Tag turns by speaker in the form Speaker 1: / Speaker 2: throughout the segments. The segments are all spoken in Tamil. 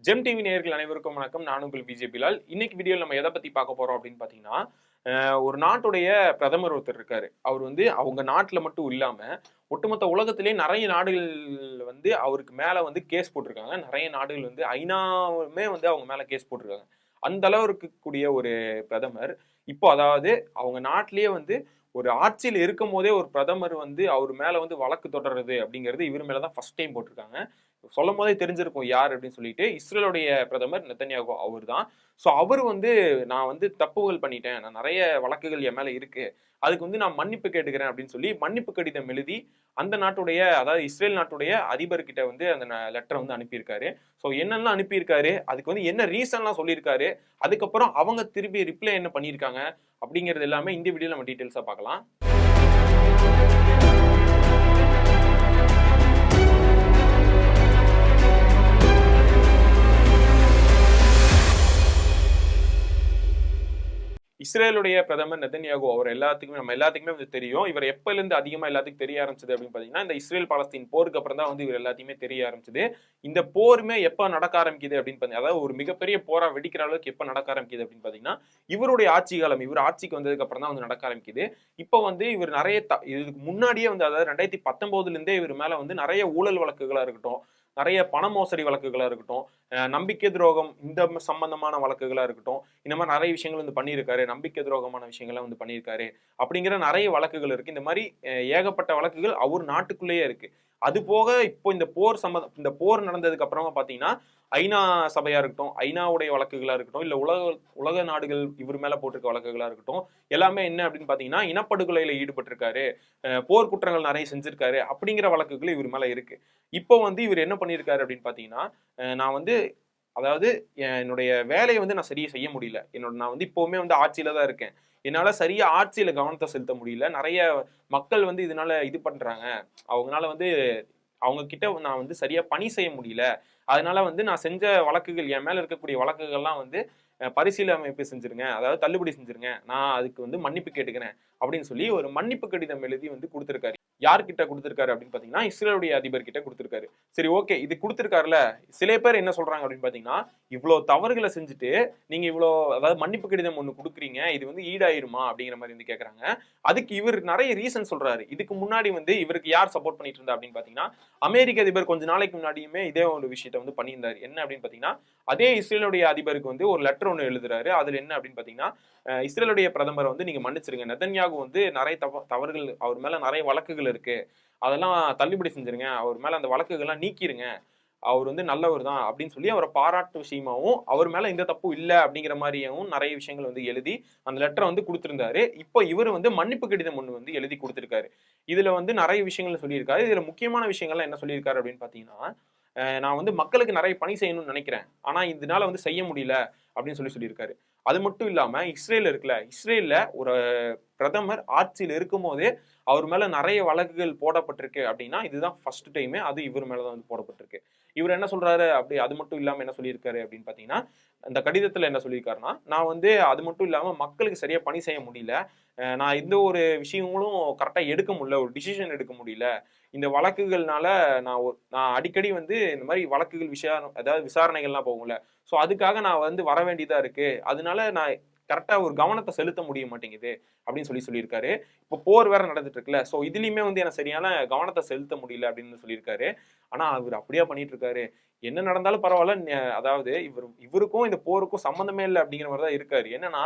Speaker 1: ஜெம் டிவி நேயர்கள் அனைவருக்கும் வணக்கம். நான் உங்கள் விஜய் பிலால். இன்னைக்கு வீடியோவில் நம்ம எதை பத்தி பார்க்க போறோம் அப்படின்னு பார்த்தீங்கன்னா, ஒரு நாட்டுடைய பிரதமர் ஒருத்தர் இருக்காரு. அவர் வந்து அவங்க நாட்டுல மட்டும் இல்லாம, ஒட்டுமொத்த உலகத்திலேயே நெறைய நாடுகள் வந்து அவருக்கு மேல வந்து கேஸ் போட்டிருக்காங்க. நெறைய நாடுகள் வந்து ஐநாவுமே வந்து அவங்க மேல கேஸ் போட்டிருக்காங்க. அந்த அளவு இருக்கக்கூடிய ஒரு பிரதமர், இப்போ அதாவது அவங்க நாட்டிலேயே வந்து ஒரு ஆட்சியில இருக்கும்போதே ஒரு பிரதமர் வந்து அவர் மேல வந்து வழக்கு தொடர்றது அப்படிங்கிறது இவர் மேல தான் ஃபர்ஸ்ட் டைம் போட்டிருக்காங்க. சொல்லும்போதே தெரிஞ்சிருக்கும் யார் அப்படின்னு சொல்லிட்டு. இஸ்ரேலுடைய பிரதமர் நெதன்யாகு அவர்தான். ஸோ அவரு வந்து நான் வந்து தப்புகள் பண்ணிட்டேன். நான் நெறைய வழக்குகள் என் மேல இருக்கு. அதுக்கு வந்து நான் மன்னிப்பு கேட்டுக்கிறேன் அப்படின்னு சொல்லி மன்னிப்பு கடிதம் எழுதி அந்த நாட்டுடைய அதாவது இஸ்ரேல் நாட்டுடைய அதிபர்கிட்ட வந்து அந்த லெட்டர வந்து அனுப்பியிருக்காரு. ஸோ என்னெல்லாம் அனுப்பியிருக்காரு, அதுக்கு வந்து என்ன ரீசன்லாம் சொல்லியிருக்காரு, அதுக்கப்புறம் அவங்க திருப்பி ரிப்ளை என்ன பண்ணியிருக்காங்க அப்படிங்கிறது எல்லாமே இந்த வீடியோல நம்ம டீட்டெயில்ஸா பார்க்கலாம். இஸ்ரேலுடைய பிரதமர் நெதன்யாகு அவர் நம்ம எல்லாத்துக்குமே வந்து தெரியும். இவர் எப்பயிலிருந்து அதிகமா எல்லாத்துக்கும் தெரிய ஆரம்பிச்சது அப்படின்னு பார்த்தீங்கன்னா, இந்த இஸ்ரேல் பாலஸ்தீன் போருக்கு அப்புறம் தான் வந்து இவர் எல்லாத்தையுமே தெரிய ஆரம்பிச்சது. இந்த போருமே எப்ப நடக்க ஆரம்பிக்குது அப்படின்னு பார்த்தீங்கன்னா, அதாவது ஒரு மிகப்பெரிய போரா வெடிக்கிற அளவுக்கு எப்ப நடக்க ஆரம்பிக்குது அப்படின்னு பார்த்தீங்கன்னா, இவருடைய ஆட்சி காலம் இவர் ஆட்சிக்கு வந்ததுக்கு அப்புறம் தான் வந்து நடக்க ஆரம்பிக்குது. இப்போ வந்து இவர் நெறைய இதுக்கு முன்னாடியே வந்து அதாவது 2019 இருந்தே இவர் மேல வந்து நெறைய ஊழல் வழக்குகளா இருக்கட்டும், நெறைய பண மோசடி வழக்குகளா இருக்கட்டும், நம்பிக்கை துரோகம் இந்த சம்பந்தமான வழக்குகளா இருக்கட்டும், இந்த மாதிரி நிறைய விஷயங்கள் வந்து பண்ணியிருக்காரு. நம்பிக்கை துரோகமான விஷயங்கள்லாம் வந்து பண்ணியிருக்காரு. அப்படிங்கிற நிறைய வழக்குகள் இருக்கு. இந்த மாதிரி ஏகப்பட்ட வழக்குகள் அவர் நாட்டுக்குள்ளேயே இருக்கு. அது போக இப்போ இந்த போர் நடந்ததுக்கு அப்புறமா பாத்தீங்கன்னா, ஐநா சபையா இருக்கட்டும், ஐநாவுடைய வழக்குகளா இருக்கட்டும், இல்ல உலக நாடுகள் இவர் மேல போட்டிருக்க வழக்குகளா இருக்கட்டும், எல்லாமே என்ன அப்படின்னு பாத்தீங்கன்னா, இனப்படுகொலையில ஈடுபட்டிருக்காரு, போர் குற்றங்கள் நிறைய செஞ்சிருக்காரு அப்படிங்கிற வழக்குகள் இவர் மேல இருக்கு. இப்போ வந்து இவர் என்ன பண்ணியிருக்காரு அப்படின்னு பாத்தீங்கன்னா, நான் வந்து அதாவது என்னுடைய வேலையை வந்து நான் சரியா செய்ய முடியல. நான் வந்து இப்பவுமே வந்து ஆட்சியில தான் இருக்கேன். என்னால சரியா ஆட்சியில கவனத்த செலுத்த முடியல. நெறைய மக்கள் வந்து இதனால இது பண்றாங்க. அவங்கனால வந்து அவங்க கிட்ட நான் வந்து சரியா பணி செய்ய முடியல. அதனால வந்து நான் செஞ்ச வழக்குகள் என் மேல இருக்கக்கூடிய வழக்குகள்லாம் வந்து பரிசீலமைப்பு செஞ்சிருங்க. அதாவது தள்ளுபடி செஞ்சிருங்க. நான் அதுக்கு வந்து மன்னிப்பு கேட்டுக்கிறேன். அப்படின்னு சொல்லி ஒரு மன்னிப்பு கடிதம் எழுதி வந்து குடுத்திருக்காரு. யார்கிட்ட குடுத்திருக்காரு அப்படின்னு பார்த்தீங்கன்னா, இஸ்ரேலுடைய அதிபர் கிட்ட குடுத்திருக்காரு. சரி ஓகே. இது குடுத்திருக்காருல்ல, சில பேர் என்ன சொல்றாங்க அப்படின்னு பார்த்தீங்கன்னா, இவ்ளோ தவறுகள செஞ்சுட்டு, நீங்க இவ்ளோ அதாவது மன்னிப்பு கடிதம் ஒண்ணு குடுக்குறீங்க. இது வந்து ஈடாயிருமா? அப்படிங்கிற மாரி வந்து கேட்கறாங்க. அதுக்கு இவர் நெறைய ரீசன் சொல்றாரு. இதுக்கு முன்னாடி வந்து இவருக்கு யார் சப்போர்ட் பண்ணிட்டு இருந்தா அப்படின்னு பார்த்தீங்கன்னா, அமெரிக்க அதிபர் கொஞ்ச நாளைக்கு முன்னாடியுமே இதே ஒரு விஷயத்த வந்து பண்ணியிருந்தாரு. என்ன அப்படின்னு பார்த்தீங்கன்னா, அதே இஸ்ரேலுடைய அதிபருக்கு வந்து ஒரு லெட்டர் ஒண்ணு எழுதுறாரு. அதுல என்ன அப்படின்னு பார்த்தீங்கன்னா, இஸ்ரேலுடைய பிரதமர வந்து நீங்க மன்னிச்சிருங்க. நெதன்யாகு வந்து நெறைய தவறுகள் அவர் மேல நெறைய வழக்குகள் இருக்கு. அதெல்லாம் தள்ளுபடி செஞ்சிருங்க. அவர் மேல அந்த வழக்குகள்லாம் நீக்கிருங்க. அவர் வந்து நல்லவர் தான் அப்படின்னு சொல்லி அவர பாராட்டு விஷயமாவும், அவர் மேல எந்த தப்பும் இல்ல அப்படிங்கிற மாரியாவும் நெறைய விஷயங்கள் வந்து எழுதி, அந்த லெட்டர வந்து குடுத்திருந்தாரு. இப்போ இவரு வந்து மன்னிப்பு கடிதம் ஒண்ணு வந்து எழுதி குடுத்திருக்காரு. இதுல வந்து நெறைய விஷயங்கள் சொல்லியிருக்காரு. இதுல முக்கியமான விஷயங்கள்லாம் என்ன சொல்லியிருக்காரு அப்படின்னு பார்த்தீங்கன்னா, நான் வந்து மக்களுக்கு நெறைய பணி செய்யணும்னு நெனைக்கிறேன். ஆனா இதனால வந்து செய்ய முடியல அப்படின்னு சொல்லியிருக்காரு. அது மட்டும் இல்லாம இஸ்ரேல் இருக்குல்ல, இஸ்ரேல்ல ஒரு பிரதமர் ஆட்சியில இருக்கும்போதே அவர் மேல நெறைய வழக்குகள் போடப்பட்டிருக்கு அப்படின்னா, இதுதான் ஃபர்ஸ்ட் டைமு. அது இவர் மேல தான் வந்து போடப்பட்டிருக்கு. இவர் என்ன சொல்றாரு அப்படி அது மட்டும் இல்லாம என்ன சொல்லியிருக்காரு அப்படின்னு பார்த்தீங்கன்னா, அந்த கடிதத்தில என்ன சொல்லியிருக்காருன்னா, நான் வந்து அது மட்டும் இல்லாம மக்களுக்கு சரியா பணி செய்ய முடியல. நான் எந்த ஒரு விஷயங்களும் கரெக்ட்டா எடுக்க முடியல. ஒரு டிசிஷன் எடுக்க முடியல. இந்த வழக்குகள்னால நான் அடிக்கடி வந்து இந்த மாரி வழக்குகள் அதாவது விசாரணைகள்லாம் போகும்ல. ஸோ அதுக்காக நான் வந்து வர வேண்டியதா இருக்கு. அதனால நான் கரெக்ட்டா ஒரு கவனத்த செலுத்த முடிய மாட்டேங்குது. அப்படின்னு சொல்லியிருக்காரு. இப்போ போர் வேற நடந்துட்டு இருக்குல்ல. ஸோ இதுலயுமே வந்து எனக்கு சரியான கவனத்த செலுத்த முடியல அப்படின்னு சொல்லியிருக்காரு. ஆனா அவரு அப்படியா பண்ணிட்டு இருக்காரு. என்ன நடந்தாலும் பரவால்ல. அதாவது இவருக்கும் இந்த போருக்கும் சம்மந்தமே இல்ல அப்படிங்கிற மாரி தான் இருக்காரு. என்னன்னா,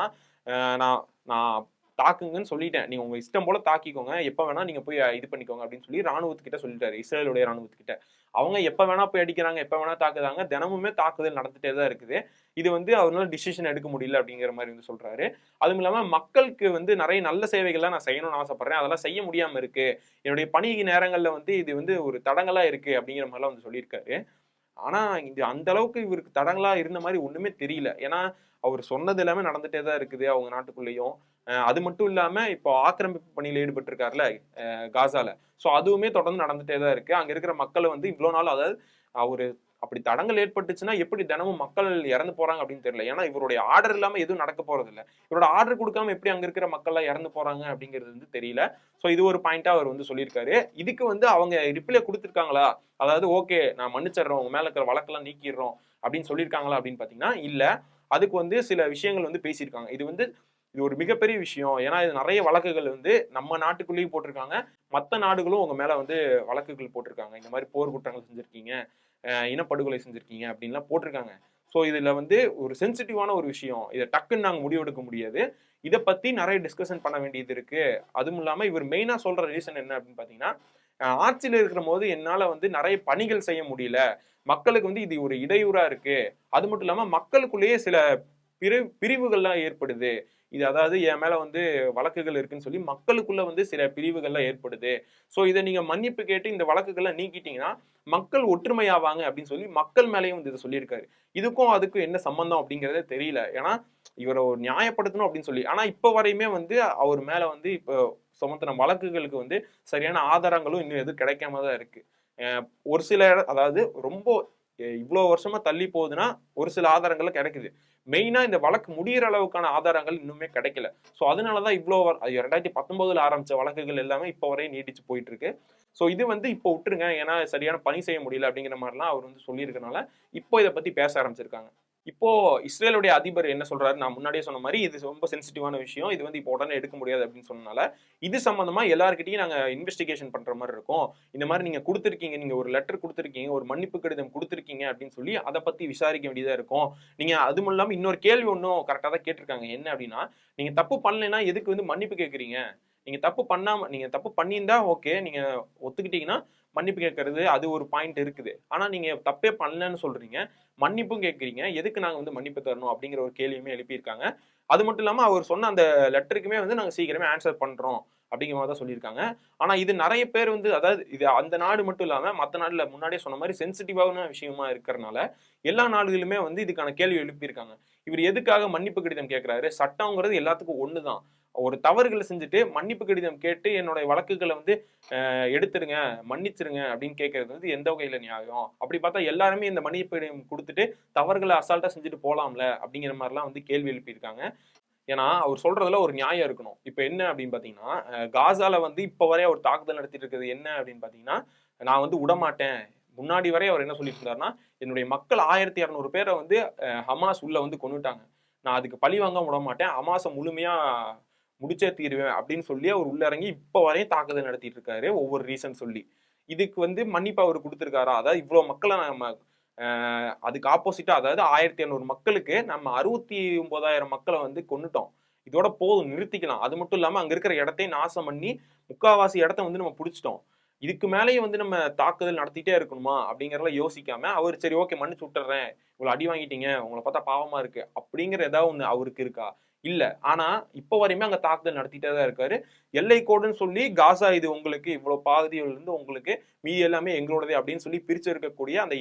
Speaker 1: நான் நான் தாக்குங்கன்னு சொல்லிட்டேன். நீங்க உங்க இஷ்டம் போல தாக்கிக்கோங்க. எப்ப வேணா நீங்க போய் இது பண்ணிக்கோங்க அப்படின்னு சொல்லி ராணுவத்துக்கிட்ட சொல்லிட்டாரு. இஸ்ரேலுடைய ராணுவத்துக்கிட்ட. அவங்க எப்ப வேணா போய் அடிக்கிறாங்க, எப்ப வேணா தாக்குறாங்க. தினமுமே தாக்குதல் நடந்துட்டே தான் இருக்குது. இது வந்து அவரால டிசிஷன் எடுக்க முடியல அப்படிங்கிற மாரி வந்து சொல்றாரு. அதுவும் இல்லாம மக்களுக்கு வந்து நெறைய நல்ல சேவைகள்லாம் நான் செய்யணும்னு ஆசைப்படுறேன். அதெல்லாம் செய்ய முடியாம இருக்கு. என்னுடைய பணி நேரங்கள்ல வந்து இது வந்து ஒரு தடங்கலா இருக்கு அப்படிங்கிற மாரிலாம் வந்து சொல்லியிருக்காரு. ஆனா, இது அந்த அளவுக்கு இவருக்கு தடங்கலா இருந்த மாரி ஒண்ணுமே தெரியல. ஏன்னா, அவரு சொன்னது எல்லாமே நடந்துட்டே தான் இருக்குது அவங்க நாட்டுக்குள்ளேயும். அது மட்டும் இல்லாம இப்போ ஆக்கிரமிப்பு பணியில ஈடுபட்டிருக்கார்ல காசால. ஸோ அதுவுமே தொடர்ந்து நடந்துட்டே தான் இருக்கு. அங்க இருக்கிற மக்கள வந்து இவ்ளோ நாள் அதாவது அவரு அப்படி தடங்கல் ஏற்பட்டுச்சுன்னா, எப்படி தினமும் மக்கள் இறந்து போறாங்க அப்படின்னு தெரியல. ஏன்னா, இவருடைய ஆர்டர் இல்லாம எதுவும் நடக்க போறதில்ல. இவரோட ஆர்டர் குடுக்காம எப்படி அங்க இருக்கிற மக்கள்லாம் இறந்து போறாங்க அப்படிங்கிறது வந்து தெரியல. ஸோ இது ஒரு பாயிண்ட்டா அவர் வந்து சொல்லியிருக்காரு. இதுக்கு வந்து அவங்க ரிப்ளை குடுத்துருக்காங்களா? அதாவது ஓகே நான் மன்னிச்சிடுறோம். உங்க மேல இருக்கிற வழக்கெல்லாம் நீக்கிர்றோம். அப்படின்னு சொல்லியிருக்காங்களா அப்படின்னு பாத்தீங்கன்னா இல்ல. அதுக்கு வந்து சில விஷயங்கள் வந்து பேசியிருக்காங்க. இது ஒரு மிகப்பெரிய விஷயம். ஏன்னா இது நிறைய வழக்குகள் வந்து நம்ம நாட்டுக்குள்ளேயும் போட்டிருக்காங்க, மற்ற நாடுகளும் உங்க மேல வந்து வழக்குகள் போட்டிருக்காங்க. இந்த மாதிரி போர் குற்றங்கள் செஞ்சிருக்கீங்க, இனப்படுகொலை செஞ்சிருக்கீங்க அப்படின்லாம் போட்டிருக்காங்க. ஸோ இதுல வந்து ஒரு சென்சிட்டிவான ஒரு விஷயம். இதை டக்குன்னு நாங்க முடிவெடுக்க முடியாது. இதை பத்தி நிறைய டிஸ்கஷன் பண்ண வேண்டியது இருக்கு. அதுவும் இல்லாம இவர் மெயினா சொல்ற ரீசன் என்ன அப்படின்னு பாத்தீங்கன்னா, ஆட்சியில இருக்கிற போது என்னால வந்து நிறைய பணிகள் செய்ய முடியல, மக்களுக்கு வந்து இது ஒரு இடையூறா இருக்கு. அது மட்டும் இல்லாம மக்களுக்குள்ளேயே சில பிரிவுகள்லாம் ஏற்படுது. இது அதாவது என் மேல வந்து வழக்குகள் இருக்குன்னு சொல்லி மக்களுக்குள்ள வந்து சில பிரிவுகள்லாம் ஏற்படுது. ஸோ இதை நீங்க மன்னிப்பு கேட்டு இந்த வழக்குகளை நீக்கிட்டீங்கன்னா மக்கள் ஒற்றுமையாவாங்க அப்படின்னு சொல்லி மக்கள் மேலேயும் வந்து இதை சொல்லியிருக்காரு. இதுக்கும் அதுக்கும் என்ன சம்பந்தம் அப்படிங்கறதே தெரியல. ஏன்னா இவரை ஒரு நியாயப்படுத்தணும் அப்படின்னு சொல்லி, ஆனா இப்ப வரையுமே வந்து அவர் மேல வந்து இப்போ சுமத்தின வழக்குகளுக்கு வந்து சரியான ஆதாரங்களும் இன்னும் எதுவும் கிடைக்காம தான் இருக்கு. ஒரு சில அதாவது ரொம்ப இவ்வளவு வருஷமா தள்ளி போகுதுன்னா ஒரு சில ஆதாரங்கள் கிடைக்குது. மெயினா இந்த வழக்கு முடியிற அளவுக்கான ஆதாரங்கள் இன்னுமே கிடைக்கல. சோ அதனாலதான் இவ்வளவு 2019 ஆரம்பிச்ச வழக்குகள் எல்லாமே இப்ப வரையும் நீடிச்சு போயிட்டு இருக்கு. சோ இது வந்து இப்போ விட்டுருங்க, ஏன்னா சரியான பணி செய்ய முடியல அப்படிங்கிற மாதிரிலாம் அவர் வந்து சொல்லியிருக்கனால இப்போ இதை பத்தி பேச ஆரம்பிச்சிருக்காங்க. இப்போ இஸ்ரேலுடைய அதிபர் என்ன சொல்றாரு, நான் முன்னாடியே சொன்ன மாதிரி இது ரொம்ப சென்சிட்டிவான விஷயம், இது வந்து இப்போ உடனே எடுக்க முடியாது அப்படின்னு சொன்னனால இது சம்பந்தமா எல்லார்கிட்டையும் நாங்க இன்வெஸ்டிகேஷன் பண்ற மாதிரி இருக்கும். இந்த மாதிரி நீங்க கொடுத்துருக்கீங்க, நீங்க ஒரு லெட்டர் கொடுத்துருக்கீங்க, ஒரு மன்னிப்பு கடிதம் கொடுத்துருக்கீங்க அப்படின்னு சொல்லி அதை பத்தி விசாரிக்க வேண்டியதா இருக்கும். நீங்க அதுவும் இல்லாம இன்னொரு கேள்வி ஒன்றும் கரெக்டா தான் கேட்டிருக்காங்க. என்ன அப்படின்னா, நீங்க தப்பு பண்ணலைன்னா எதுக்கு வந்து மன்னிப்பு கேட்குறீங்க? நீங்க தப்பு பண்ணியிருந்தா ஓகே, நீங்க ஒத்துக்கிட்டீங்கன்னா மன்னிப்பு கேட்கறது அது ஒரு பாயிண்ட் இருக்குது. ஆனா நீங்க தப்பே பண்ணலன்னு சொல்றீங்க, மன்னிப்பும் கேட்கறீங்க, எதுக்கு நாங்க வந்து மன்னிப்பு தரணும் அப்படிங்கிற ஒரு கேள்வியுமே எழுப்பியிருக்காங்க. அது மட்டும் இல்லாம அவர் சொன்ன அந்த லெட்டருக்குமே வந்து நாங்க சீக்கிரமே ஆன்சர் பண்றோம் அப்படிங்கிற மாதிரி தான் சொல்லியிருக்காங்க. ஆனா இது நிறைய பேர் வந்து, அதாவது இது அந்த நாடு மட்டும் இல்லாம மற்ற நாடுல முன்னாடியே சொன்ன மாதிரி சென்சிட்டிவான விஷயமா இருக்கிறதுனால எல்லா நாடுகளுமே வந்து இதுக்கான கேள்வி எழுப்பியிருக்காங்க. இவர் எதுக்காக மன்னிப்பு கடிதம் கேட்கிறாரு? சட்டம்ங்கிறது எல்லாத்துக்கும் ஒண்ணுதான். ஒரு தவறுகளை செஞ்சுட்டு மன்னிப்பு கடிதம் கேட்டு என்னோட வழக்குகளை வந்து எடுத்துருங்க, மன்னிச்சிருங்க அப்படின்னு கேட்கறது வந்து எந்த வகையில நியாயம்? அப்படி பார்த்தா எல்லாருமே இந்த மன்னிப்பு கடிதம் கொடுத்துட்டு தவறுகளை அசால்ட்டா செஞ்சுட்டு போலாம்ல அப்படிங்கிற மாதிரிலாம் வந்து கேள்வி எழுப்பியிருக்காங்க. ஏன்னா அவர் சொல்றதுல ஒரு நியாயம் இருக்கணும். இப்ப என்ன அப்படின்னு பாத்தீங்கன்னா, காசால வந்து இப்ப வரைய ஒரு தாக்குதல் நடத்திட்டு இருக்கிறது என்ன அப்படின்னு பாத்தீங்கன்னா, நான் வந்து விடமாட்டேன். முன்னாடி வரை அவர் என்ன சொல்லிட்டு இருந்தாருன்னா, என்னுடைய மக்கள் 1200 பேரை வந்து ஹமாஸ் உள்ள வந்து கொன்னுட்டாங்க, நான் அதுக்கு பழி வாங்க விடமாட்டேன், ஹமாஸை முழுமையா முடிச்சே தீருவேன் அப்படின்னு சொல்லி அவர் உள்ள இறங்கி இப்ப வரையும் தாக்குதல் நடத்திட்டு இருக்காரு, ஒவ்வொரு ரீசன் சொல்லி. இதுக்கு வந்து மன்னிப்பு அவர் கொடுத்திருக்காரா? அதாவது இவ்வளவு மக்களை நம்ம அதுக்கு ஆப்போசிட்டா, அதாவது 1200 மக்களுக்கு நம்ம 69,000 மக்களை வந்து கொன்னுட்டோம், இதோட போதும் நிறுத்திக்கலாம். அது மட்டும் இல்லாம அங்க இருக்கிற இடத்தையும் நாசம் பண்ணி முக்காவாசி இடத்த வந்து நம்ம பிடிச்சிட்டோம், இதுக்கு மேலேயும் வந்து நம்ம தாக்குதல் நடத்திட்டே இருக்கணுமா அப்படிங்கறத யோசிக்காம அவர் சரி ஓகே மன்னிச்சு விட்டுறேன், இவ்வளவு அடி வாங்கிட்டீங்க, உங்களை பார்த்தா பாவமா இருக்கு அப்படிங்கிற ஏதாவது ஒண்ணு அவருக்கு இருக்கா? இல்ல. ஆனா இப்ப வரையுமே அங்க தாக்குதல் நடத்திட்டே தான் இருக்காரு. எல்லை கோடுன்னு சொல்லி காசா இது உங்களுக்கு, இவ்வளவு பாதியில இருந்து உங்களுக்கு, மீதி எல்லாமே எங்களோடதே அப்படின்னு சொல்லி பிரிச்சு இருக்கக்கூடிய அந்த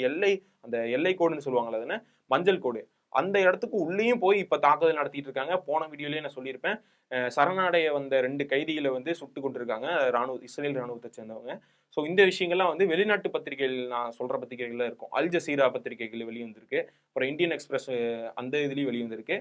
Speaker 1: எல்லை கோடுன்னு சொல்லுவாங்கல்ல, அதுன்னு மஞ்சள் கோடு, அந்த இடத்துக்கு உள்ளேயும் போய் இப்ப தாக்குதல் நடத்திட்டு இருக்காங்க. போன வீடியோலயே நான் சொல்லியிருப்பேன், சரணடைய வந்த 2 கைதிகளை வந்து சுட்டு கொண்டிருக்காங்க, இஸ்ரேல் ராணுவத்தை சேர்ந்தவங்க. ஸோ இந்த விஷயங்கள்லாம் வந்து வெளிநாட்டு பத்திரிகைகள், நான் சொல்ற பத்திரிகைகள்ல இருக்கும். அல் ஜசீரா பத்திரிகைகள் வெளிவந்திருக்கு, அப்புறம் இந்தியன் எக்ஸ்பிரஸ் அந்த இதுலயும் வெளிவந்திருக்கு,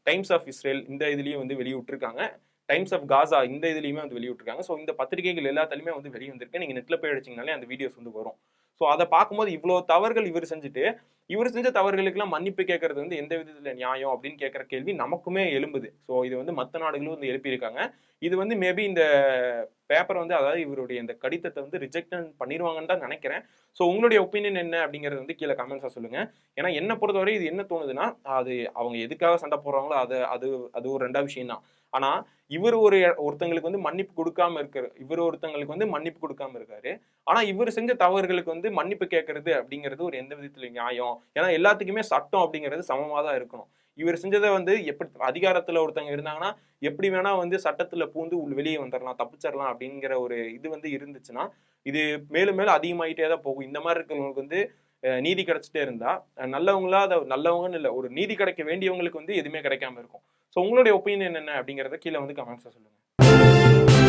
Speaker 1: டைம்ஸ் ஆஃப் இஸ்ரேல் இந்த இதுலயும் வந்து வெளியிட்டிருக்காங்க, டைம்ஸ் ஆஃப் காசா இந்த இதுலயுமே வந்து வெளியிட்டிருக்காங்க. ஸோ இந்த பத்திரிகைகள் எல்லாத்துலயுமே வந்து வெளிவந்திருக்கு. நீங்க நெட்ல போய் அடிச்சீங்கனாலே அந்த வீடியோஸ் வந்து வரும். ஸோ அதை பார்க்கும்போது இவ்வளவு தவறுகள் இவர் செஞ்சுட்டு, இவர் செஞ்ச தவறுகளுக்கெல்லாம் மன்னிப்பு கேட்கறது வந்து எந்த விதத்துல நியாயம் அப்படின்னு கேட்கிற கேள்வி நமக்குமே எழும்புது. ஸோ இது வந்து மற்ற நாடுகளும் வந்து எழுப்பியிருக்காங்க. இது வந்து மேபி இந்த பேப்பர் வந்து, அதாவது இவருடைய இந்த கடிதத்தை வந்து ரிஜெக்ட் பண்ணிடுவாங்கன்னு தான் நினைக்கிறேன். ஸோ உங்களுடைய ஒப்பீனியன் என்ன அப்படிங்கறது வந்து கீழே கமெண்ட்ஸா சொல்லுங்க. ஏன்னா என்ன பொறுத்தவரை இது என்ன தோணுதுன்னா, அது அவங்க எதுக்காக சண்டை போடுறாங்களோ அது அது அது ஒரு 2வது விஷயம் தான். ஆனா இவர் ஒருத்தங்களுக்கு வந்து மன்னிப்பு கொடுக்காம இருக்காரு, ஒருத்தங்களுக்கு வந்து மன்னிப்பு கொடுக்காம இருக்காரு. ஆனா இவர் செஞ்ச தவறுகளுக்கு வந்து மன்னிப்பு கேட்கறது அப்படிங்கிறது ஒரு எந்த விதத்துல நியாயம்? ஏன்னா எல்லாத்துக்குமே சட்டம் அப்படிங்கிறது சமமா தான் இருக்கணும். இவர் செஞ்சதை வந்து எப்படி அதிகாரத்துல ஒருத்தங்க இருந்தாங்கன்னா எப்படி வேணா வந்து சட்டத்துல பூந்து வெளியே வந்துடலாம், தப்பிச்சிடலாம் அப்படிங்கிற ஒரு இது வந்து இருந்துச்சுன்னா இது மேலும் மேலும் அதிகமாயிட்டே தான் போகும். இந்த மாதிரி இருக்கிறவங்களுக்கு வந்து நீதி கிடைச்சிட்டே இருந்தா நல்லவங்களா, நல்லவங்கன்னு இல்லை, ஒரு நீதி கிடைக்க வேண்டியவங்களுக்கு வந்து எதுவுமே கிடைக்காம இருக்கும். ஸோ உங்களுடைய ஒப்பீனியன் என்ன அப்படிங்கறத கீழே வந்து கமெண்ட்ஸா சொல்லுங்க.